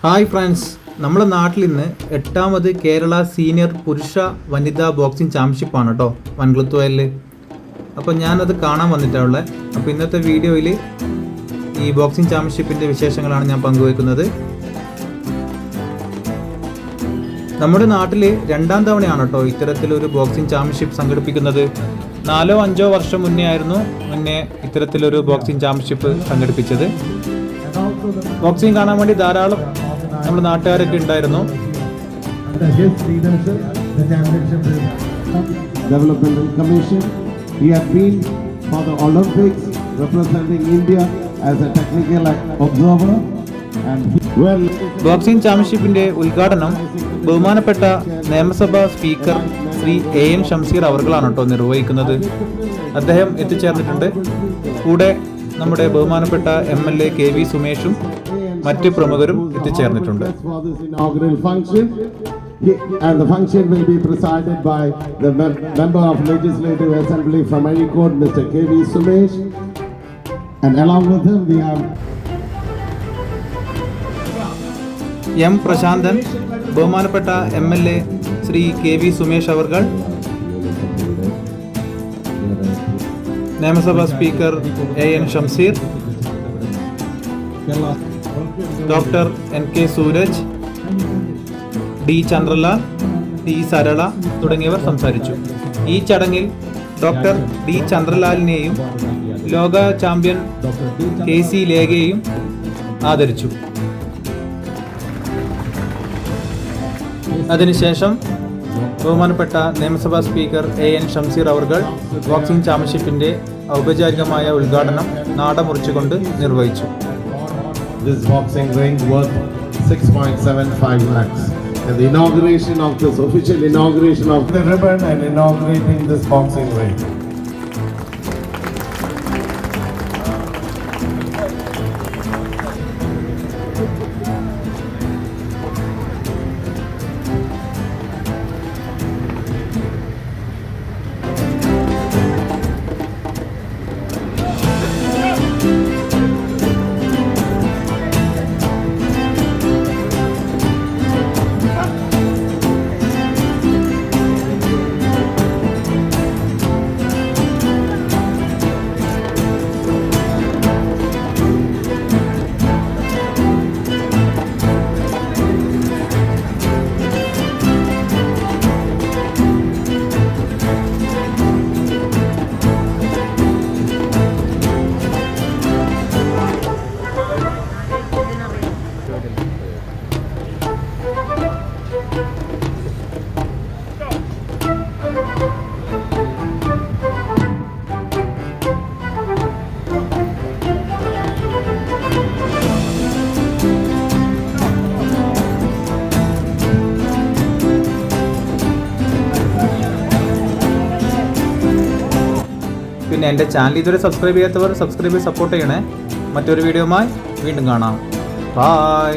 Hi friends, നമ്മുടെ നാട്ടിൽ ഇന്ന് 8ാമത് കേരള സീനിയർ പുരുഷ വനിതാ ബോക്സിംഗ് ചാമ്പ്യൻഷിപ്പാണ് കേട്ടോ വൻകുളത്തുവയലിൽ. അപ്പോൾ ഞാനത് കാണാൻ വന്നിട്ടുള്ളത്. അപ്പോൾ ഇന്നത്തെ വീഡിയോയിൽ ഈ ബോക്സിംഗ് ചാമ്പ്യൻഷിപ്പിൻ്റെ വിശേഷങ്ങളാണ് ഞാൻ പങ്കുവയ്ക്കുന്നത്. നമ്മുടെ നാട്ടിൽ 2ാം തവണയാണ് കേട്ടോ ഇത്തരത്തിലൊരു ബോക്സിംഗ് ചാമ്പ്യൻഷിപ്പ് സംഘടിപ്പിക്കുന്നത്. 4-5 വർഷം മുന്നേ ആയിരുന്നു ഇത്തരത്തിലൊരു ബോക്സിംഗ് ചാമ്പ്യൻഷിപ്പ് സംഘടിപ്പിച്ചത്. ബോക്സിംഗ് കാണാൻ വേണ്ടി ധാരാളം നമ്മുടെ നാട്ടുകാരൊക്കെ ഉണ്ടായിരുന്നു. Developmental Commission. He had been for the Olympics representing India as a technical observer. Boxing ചാമ്പ്യൻഷിപ്പിന്റെ ഉദ്ഘാടനം ബഹുമാനപ്പെട്ട നിയമസഭാ സ്പീക്കർ ശ്രീ A.N. ഷംസീർ അവർകളാണ് കേട്ടോ നിർവഹിക്കുന്നത്. അദ്ദേഹം എത്തിച്ചേർന്നിട്ടുണ്ട്. കൂടെ നമ്മുടെ ബഹുമാനപ്പെട്ട MLA KV സുമേഷും മറ്റ് പ്രമുഖരും എത്തിച്ചേർന്നിട്ടുണ്ട്. And the function will be presided by the member of Legislative Assembly from Areekode, Mr. KV Sumesh, and along with him we have M. Prasanthan, ബഹുമാനപ്പെട്ട MLA ശ്രീ KV സുമേഷ് അവർകൾ, നിയമസഭാ speaker A.N. Shamseer, doctor N.K. Sooraj, D. Chandralal, D. Sarala തുടങ്ങിയവർ സംസാരിച്ചു. ഈ ചടങ്ങിൽ doctor D. ചന്ദ്രലാലിനെയും ലോക champion KC ലേഖയെയും ആദരിച്ചു. അതിനുശേഷം ബഹുമാനപ്പെട്ട നിയമസഭാ സ്പീക്കർ A.N. ഷംസീർ അവർകൾ ബോക്സിംഗ് ചാമ്പ്യൻഷിപ്പിന്റെ ഔപചാരികമായ ഉദ്ഘാടനം നാടമുറിച്ചുകൊണ്ട് നിർവഹിച്ചു. This boxing ring worth 6.75 lakhs. And the inauguration of this official inauguration of the ribbon and inaugurating this boxing ring. പിന്നെ എൻ്റെ ചാനൽ ഇതുവരെ സബ്സ്ക്രൈബ് ചെയ്യാത്തവർ സബ്സ്ക്രൈബ് ചെയ്ത് സപ്പോർട്ട് ചെയ്യണേ. മറ്റൊരു വീഡിയോയുമായി വീണ്ടും കാണാം. ബൈ.